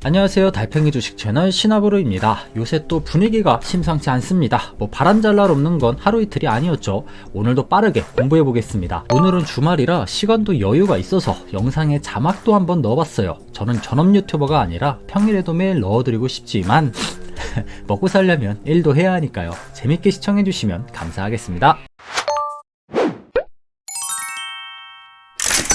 안녕하세요. 달팽이 주식 채널 신화부루입니다. 요새 또 분위기가 심상치 않습니다. 바람잘 날 없는 건 하루 이틀이 아니었죠. 오늘도 빠르게 공부해 보겠습니다. 오늘은 주말이라 시간도 여유가 있어서 영상에 자막도 한번 넣어봤어요. 저는 전업 유튜버가 아니라 평일에도 매일 넣어드리고 싶지만 먹고 살려면 일도 해야 하니까요. 재밌게 시청해 주시면 감사하겠습니다.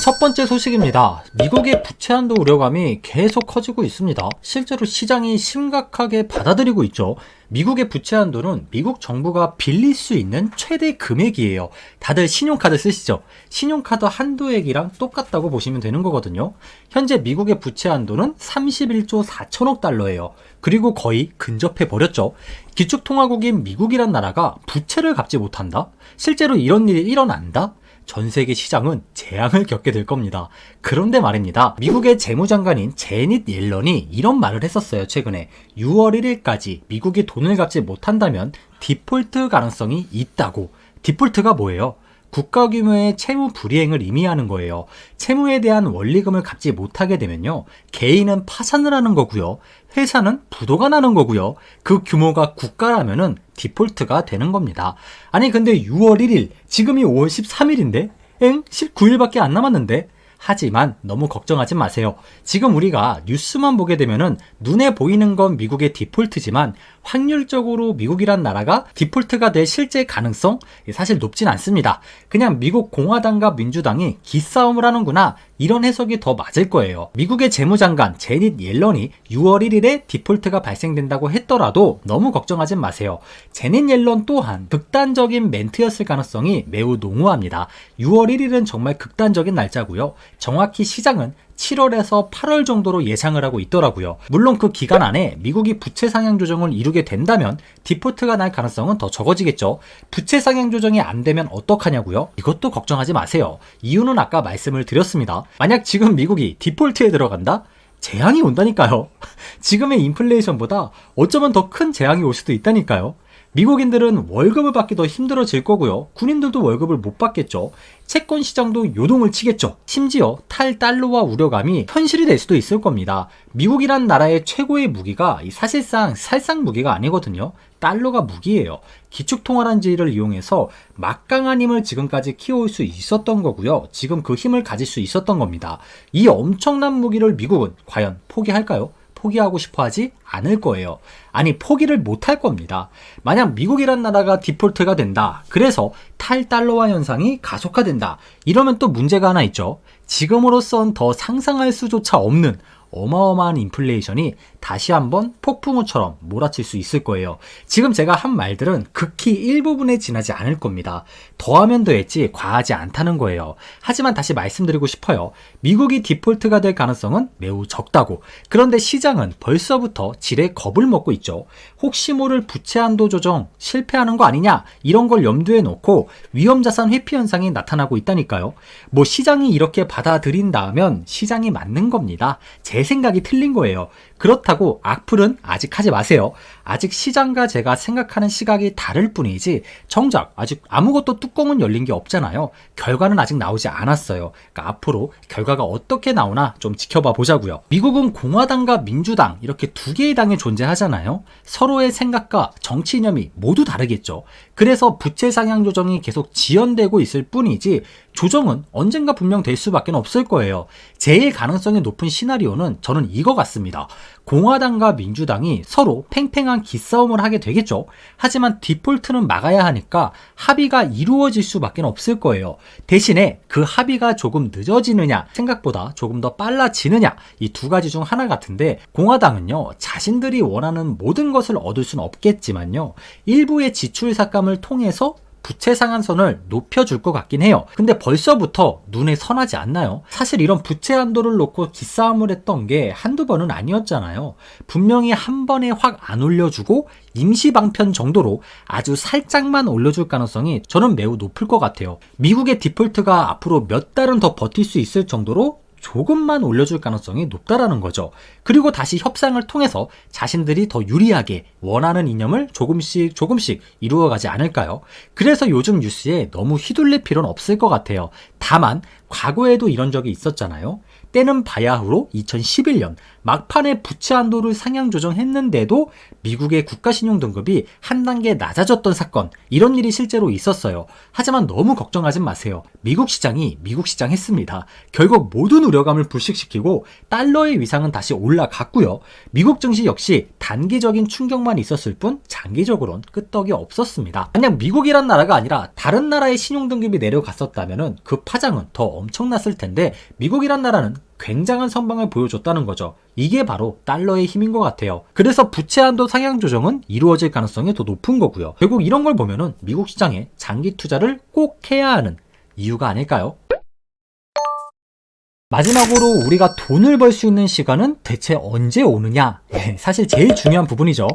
첫 번째 소식입니다. 미국의 부채 한도 우려감이 계속 커지고 있습니다. 실제로 시장이 심각하게 받아들이고 있죠. 미국의 부채 한도는 미국 정부가 빌릴 수 있는 최대 금액이에요. 다들 신용카드 쓰시죠? 신용카드 한도액이랑 똑같다고 보시면 되는 거거든요. 현재 미국의 부채 한도는 31조 4천억 달러예요. 그리고 거의 근접해 버렸죠. 기축통화국인 미국이란 나라가 부채를 갚지 못한다? 실제로 이런 일이 일어난다? 전 세계 시장은 재앙을 겪게 될 겁니다. 그런데 말입니다. 미국의 재무장관인 제닛 옐런이 이런 말을 했었어요. 최근에 6월 1일까지 미국이 돈을 갚지 못한다면 디폴트 가능성이 있다고. 디폴트가 뭐예요? 국가 규모의 채무 불이행을 의미하는 거예요. 채무에 대한 원리금을 갚지 못하게 되면요, 개인은 파산을 하는 거고요, 회사는 부도가 나는 거고요, 그 규모가 국가라면은 디폴트가 되는 겁니다. 아니 근데 6월 1일, 지금이 5월 13일인데? 19일밖에 안 남았는데? 하지만 너무 걱정하지 마세요. 지금 우리가 뉴스만 보게 되면은 눈에 보이는 건 미국의 디폴트지만 확률적으로 미국이란 나라가 디폴트가 될 실제 가능성 사실 높진 않습니다. 그냥 미국 공화당과 민주당이 기싸움을 하는구나, 이런 해석이 더 맞을 거예요. 미국의 재무장관 제닛 옐런이 6월 1일에 디폴트가 발생된다고 했더라도 너무 걱정하지 마세요. 제닛 옐런 또한 극단적인 멘트였을 가능성이 매우 농후합니다. 6월 1일은 정말 극단적인 날짜고요. 정확히 시장은 7월에서 8월 정도로 예상을 하고 있더라고요. 물론 그 기간 안에 미국이 부채 상향 조정을 이루게 된다면 디폴트가 날 가능성은 더 적어지겠죠. 부채 상향 조정이 안 되면 어떡하냐고요? 이것도 걱정하지 마세요. 이유는 아까 말씀을 드렸습니다. 만약 지금 미국이 디폴트에 들어간다? 재앙이 온다니까요. 지금의 인플레이션보다 어쩌면 더 큰 재앙이 올 수도 있다니까요. 미국인들은 월급을 받기 더 힘들어질 거고요. 군인들도 월급을 못 받겠죠. 채권 시장도 요동을 치겠죠. 심지어 탈달러화 우려감이 현실이 될 수도 있을 겁니다. 미국이란 나라의 최고의 무기가 사실상 살상 무기가 아니거든요. 달러가 무기예요. 기축통화란지를 이용해서 막강한 힘을 지금까지 키워올 수 있었던 거고요. 지금 그 힘을 가질 수 있었던 겁니다. 이 엄청난 무기를 미국은 과연 포기할까요? 포기하고 싶어 하지 않을 거예요. 아니, 포기를 못 할 겁니다. 만약 미국이란 나라가 디폴트가 된다, 그래서 탈달러화 현상이 가속화된다, 이러면 또 문제가 하나 있죠. 지금으로선 더 상상할 수조차 없는 어마어마한 인플레이션이 다시 한번 폭풍우처럼 몰아칠 수 있을 거예요. 지금 제가 한 말들은 극히 일부분에 지나지 않을 겁니다. 더하면 더했지 과하지 않다는 거예요. 하지만 다시 말씀드리고 싶어요. 미국이 디폴트가 될 가능성은 매우 적다고. 그런데 시장은 벌써부터 지레 겁을 먹고 있죠. 혹시 모를 부채 한도 조정 실패하는 거 아니냐, 이런 걸 염두에 놓고 위험자산 회피 현상이 나타나고 있다니까요. 시장이 이렇게 받아들인다면 시장이 맞는 겁니다. 제 생각이 틀린 거예요. 그렇다고 악플은 아직 하지 마세요. 아직 시장과 제가 생각하는 시각이 다를 뿐이지 정작 아직 아무것도 뚜껑은 열린 게 없잖아요. 결과는 아직 나오지 않았어요. 그러니까 앞으로 결과가 어떻게 나오나 좀 지켜봐 보자고요. 미국은 공화당과 민주당 이렇게 두 개의 당이 존재하잖아요. 서로의 생각과 정치 이념이 모두 다르겠죠. 그래서 부채 상향 조정이 계속 지연되고 있을 뿐이지 조정은 언젠가 분명 될 수밖에 없을 거예요. 제일 가능성이 높은 시나리오는 저는 이거 같습니다. 공화당과 민주당이 서로 팽팽한 기싸움을 하게 되겠죠. 하지만 디폴트는 막아야 하니까 합의가 이루어질 수밖에 없을 거예요. 대신에 그 합의가 조금 늦어지느냐, 생각보다 조금 더 빨라지느냐, 이 두 가지 중 하나 같은데, 공화당은요, 자신들이 원하는 모든 것을 얻을 수는 없겠지만요, 일부의 지출 삭감을 통해서 부채 상한선을 높여줄 것 같긴 해요. 근데 벌써부터 눈에 선하지 않나요? 사실 이런 부채 한도를 놓고 기싸움을 했던 게 한두 번은 아니었잖아요. 분명히 한 번에 확 안 올려주고 임시 방편 정도로 아주 살짝만 올려줄 가능성이 저는 매우 높을 것 같아요. 미국의 디폴트가 앞으로 몇 달은 더 버틸 수 있을 정도로 조금만 올려줄 가능성이 높다라는 거죠. 그리고 다시 협상을 통해서 자신들이 더 유리하게 원하는 이념을 조금씩 이루어가지 않을까요? 그래서 요즘 뉴스에 너무 휘둘릴 필요는 없을 것 같아요. 다만 과거에도 이런 적이 있었잖아요. 때는 바야흐로 2011년 막판에 부채 한도를 상향 조정했는데도 미국의 국가신용등급이 한 단계 낮아졌던 사건, 이런 일이 실제로 있었어요. 하지만 너무 걱정하지 마세요. 미국 시장이 미국 시장 했습니다. 결국 모든 우려감을 불식시키고 달러의 위상은 다시 올라갔고요. 미국 증시 역시 단기적인 충격만 있었을 뿐 장기적으로는 끄떡이 없었습니다. 만약 미국이란 나라가 아니라 다른 나라의 신용등급이 내려갔었다면 그 파장은 더 엄청났을 텐데 미국이란 나라는 굉장한 선방을 보여줬다는 거죠. 이게 바로 달러의 힘인 것 같아요. 그래서 부채 한도 상향 조정은 이루어질 가능성이 더 높은 거고요. 결국 이런 걸 보면은 미국 시장에 장기 투자를 꼭 해야 하는 이유가 아닐까요? 마지막으로 우리가 돈을 벌 수 있는 시간은 대체 언제 오느냐? 사실 제일 중요한 부분이죠.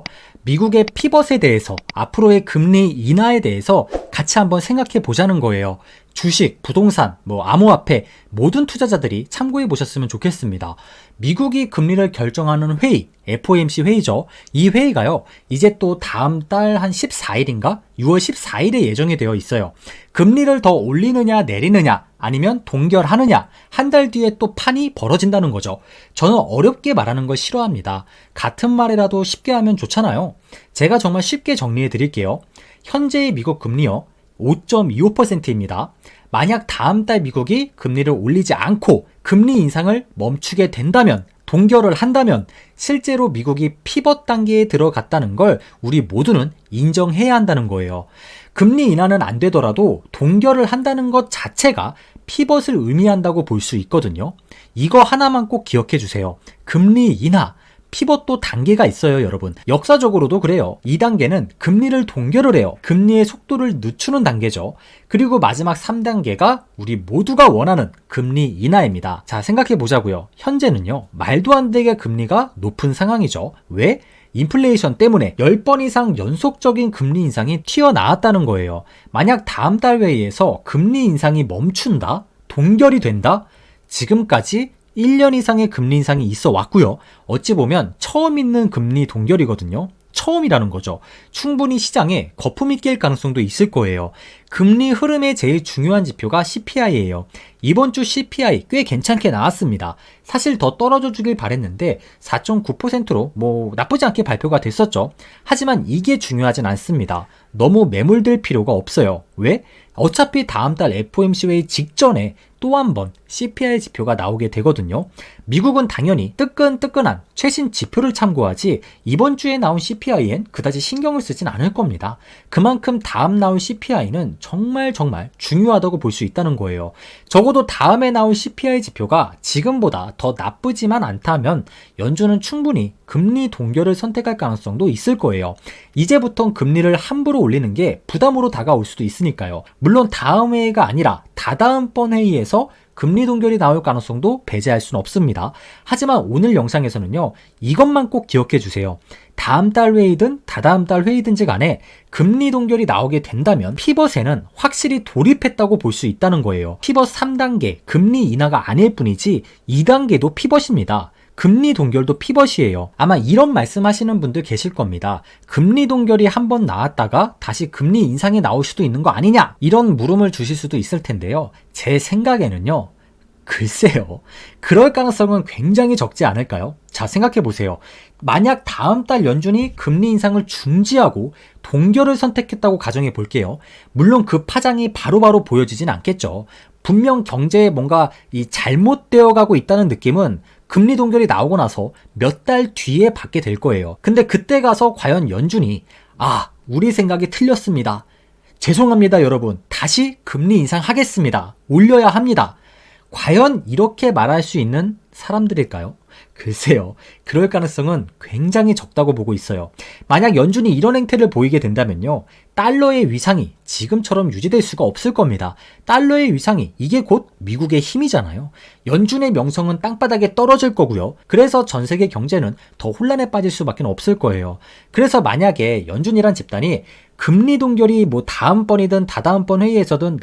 미국의 피벗에 대해서, 앞으로의 금리 인하에 대해서 같이 한번 생각해 보자는 거예요. 주식, 부동산, 암호화폐 모든 투자자들이 참고해 보셨으면 좋겠습니다. 미국이 금리를 결정하는 회의, FOMC 회의죠. 이 회의가요, 이제 또 다음 달 한 14일인가? 6월 14일에 예정이 되어 있어요. 금리를 더 올리느냐 내리느냐 아니면 동결하느냐, 한 달 뒤에 또 판이 벌어진다는 거죠. 저는 어렵게 말하는 걸 싫어합니다. 같은 말이라도 쉽게 하면 좋잖아요. 제가 정말 쉽게 정리해 드릴게요. 현재의 미국 금리요, 5.25%입니다. 만약 다음 달 미국이 금리를 올리지 않고 금리 인상을 멈추게 된다면, 동결을 한다면 실제로 미국이 피벗 단계에 들어갔다는 걸 우리 모두는 인정해야 한다는 거예요. 금리 인하는 안 되더라도 동결을 한다는 것 자체가 피벗을 의미한다고 볼 수 있거든요. 이거 하나만 꼭 기억해 주세요. 금리 인하, 피벗도 단계가 있어요, 여러분. 역사적으로도 그래요. 2단계는 금리를 동결을 해요. 금리의 속도를 늦추는 단계죠. 그리고 마지막 3단계가 우리 모두가 원하는 금리 인하입니다. 자, 생각해 보자고요. 현재는요, 말도 안 되게 금리가 높은 상황이죠. 왜? 인플레이션 때문에 10번 이상 연속적인 금리 인상이 튀어나왔다는 거예요. 만약 다음 달 회의에서 금리 인상이 멈춘다? 동결이 된다? 지금까지 1년 이상의 금리 인상이 있어 왔고요. 어찌 보면 처음 있는 금리 동결이거든요. 처음이라는 거죠. 충분히 시장에 거품이 낄 가능성도 있을 거예요. 금리 흐름의 제일 중요한 지표가 CPI예요. 이번 주 CPI 꽤 괜찮게 나왔습니다. 사실 더 떨어져 주길 바랬는데 4.9%로 나쁘지 않게 발표가 됐었죠. 하지만 이게 중요하진 않습니다. 너무 매몰될 필요가 없어요. 왜? 어차피 다음 달 FOMC 회의 직전에 또 한 번 CPI 지표가 나오게 되거든요. 미국은 당연히 뜨끈뜨끈한 최신 지표를 참고하지 이번 주에 나온 CPI엔 그다지 신경을 쓰진 않을 겁니다. 그만큼 다음 나올 CPI는 정말 중요하다고 볼 수 있다는 거예요. 적어도 다음에 나올 CPI 지표가 지금보다 더 나쁘지만 않다면 연준은 충분히 금리 동결을 선택할 가능성도 있을 거예요. 이제부턴 금리를 함부로 올리는 게 부담으로 다가올 수도 있으니까요. 물론 다음 회의가 아니라 다다음번 회의에서 금리 동결이 나올 가능성도 배제할 수는 없습니다. 하지만 오늘 영상에서는요, 이것만 꼭 기억해 주세요. 다음 달 회의든 다다음 달 회의든지 간에 금리 동결이 나오게 된다면 피벗에는 확실히 돌입했다고 볼 수 있다는 거예요. 피벗 3단계 금리 인하가 아닐 뿐이지 2단계도 피벗입니다. 금리 동결도 피벗이에요. 아마 이런 말씀하시는 분들 계실 겁니다. 금리 동결이 한번 나왔다가 다시 금리 인상이 나올 수도 있는 거 아니냐? 이런 물음을 주실 수도 있을 텐데요. 제 생각에는요, 글쎄요, 그럴 가능성은 굉장히 적지 않을까요? 자, 생각해 보세요. 만약 다음 달 연준이 금리 인상을 중지하고 동결을 선택했다고 가정해 볼게요. 물론 그 파장이 바로바로 보여지진 않겠죠. 분명 경제에 뭔가 잘못되어 가고 있다는 느낌은 금리 동결이 나오고 나서 몇 달 뒤에 받게 될 거예요. 근데 그때 가서 과연 연준이 우리 생각이 틀렸습니다. 죄송합니다, 여러분. 다시 금리 인상하겠습니다. 올려야 합니다. 과연 이렇게 말할 수 있는 사람들일까요? 글쎄요, 그럴 가능성은 굉장히 적다고 보고 있어요. 만약 연준이 이런 행태를 보이게 된다면요, 달러의 위상이 지금처럼 유지될 수가 없을 겁니다. 달러의 위상이 이게 곧 미국의 힘이잖아요. 연준의 명성은 땅바닥에 떨어질 거고요. 그래서 전 세계 경제는 더 혼란에 빠질 수밖에 없을 거예요. 그래서 만약에 연준이란 집단이 금리 동결이 다음번이든 다다음번 회의에서든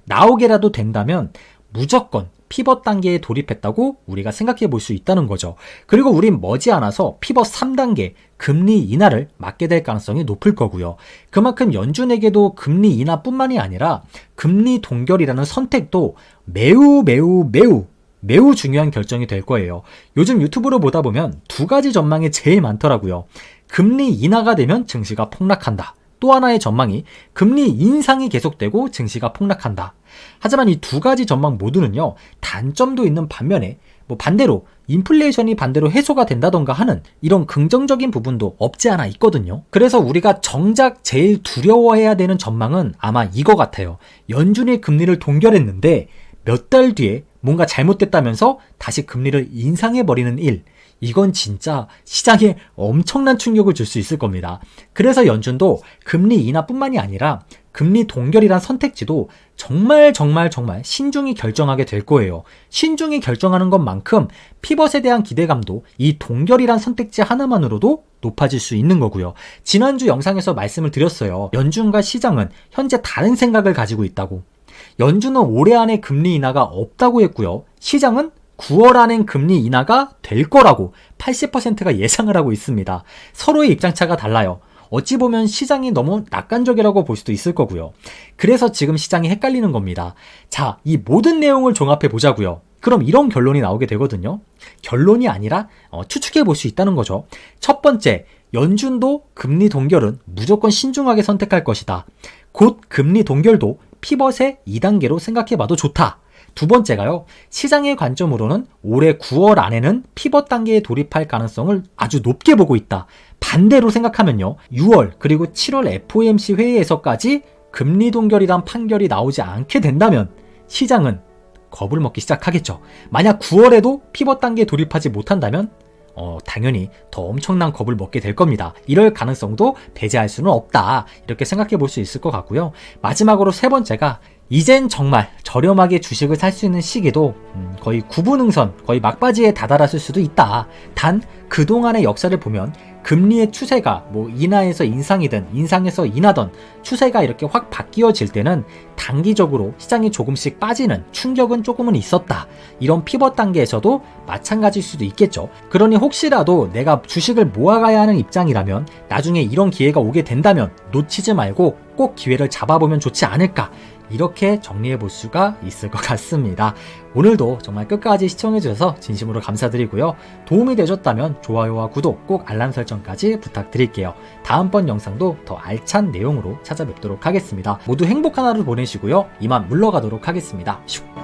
나오게라도 된다면 무조건 피벗 단계에 돌입했다고 우리가 생각해 볼 수 있다는 거죠. 그리고 우린 머지않아서 피벗 3단계 금리 인하를 맞게 될 가능성이 높을 거고요. 그만큼 연준에게도 금리 인하뿐만이 아니라 금리 동결이라는 선택도 매우 매우 중요한 결정이 될 거예요. 요즘 유튜브로 보다 보면 두 가지 전망이 제일 많더라고요. 금리 인하가 되면 증시가 폭락한다. 또 하나의 전망이 금리 인상이 계속되고 증시가 폭락한다. 하지만 이 두 가지 전망 모두는요, 단점도 있는 반면에 반대로 인플레이션이 반대로 해소가 된다던가 하는 이런 긍정적인 부분도 없지 않아 있거든요. 그래서 우리가 정작 제일 두려워해야 되는 전망은 아마 이거 같아요. 연준이 금리를 동결했는데 몇 달 뒤에 뭔가 잘못됐다면서 다시 금리를 인상해버리는 일. 이건 진짜 시장에 엄청난 충격을 줄 수 있을 겁니다. 그래서 연준도 금리 인하뿐만이 아니라 금리 동결이란 선택지도 정말 신중히 결정하게 될 거예요. 신중히 결정하는 것만큼 피벗에 대한 기대감도 이 동결이란 선택지 하나만으로도 높아질 수 있는 거고요. 지난주 영상에서 말씀을 드렸어요. 연준과 시장은 현재 다른 생각을 가지고 있다고. 연준은 올해 안에 금리 인하가 없다고 했고요. 시장은 9월 안엔 금리 인하가 될 거라고 80%가 예상을 하고 있습니다. 서로의 입장차가 달라요. 어찌 보면 시장이 너무 낙관적이라고 볼 수도 있을 거고요. 그래서 지금 시장이 헷갈리는 겁니다. 자, 이 모든 내용을 종합해 보자고요. 그럼 이런 결론이 나오게 되거든요. 결론이 아니라 추측해 볼 수 있다는 거죠. 첫 번째, 연준도 금리 동결은 무조건 신중하게 선택할 것이다. 곧 금리 동결도 피벗의 2단계로 생각해 봐도 좋다. 두 번째가요, 시장의 관점으로는 올해 9월 안에는 피벗 단계에 돌입할 가능성을 아주 높게 보고 있다. 반대로 생각하면요, 6월 그리고 7월 FOMC 회의에서까지 금리 동결이란 판결이 나오지 않게 된다면 시장은 겁을 먹기 시작하겠죠. 만약 9월에도 피벗 단계에 돌입하지 못한다면 당연히 더 엄청난 겁을 먹게 될 겁니다. 이럴 가능성도 배제할 수는 없다. 이렇게 생각해 볼 수 있을 것 같고요. 마지막으로 세 번째가, 이젠 정말 저렴하게 주식을 살 수 있는 시기도 거의 구분응선, 거의 막바지에 다다랐을 수도 있다. 단 그동안의 역사를 보면 금리의 추세가 인하에서 인상이든 인상에서 인하든 추세가 이렇게 확 바뀌어질 때는 단기적으로 시장이 조금씩 빠지는 충격은 조금은 있었다. 이런 피벗 단계에서도 마찬가지일 수도 있겠죠. 그러니 혹시라도 내가 주식을 모아가야 하는 입장이라면 나중에 이런 기회가 오게 된다면 놓치지 말고 꼭 기회를 잡아보면 좋지 않을까. 이렇게 정리해 볼 수가 있을 것 같습니다. 오늘도 정말 끝까지 시청해 주셔서 진심으로 감사드리고요. 도움이 되셨다면 좋아요와 구독, 꼭 알람 설정까지 부탁드릴게요. 다음번 영상도 더 알찬 내용으로 찾아뵙도록 하겠습니다. 모두 행복한 하루 보내시고요. 이만 물러가도록 하겠습니다. 슉.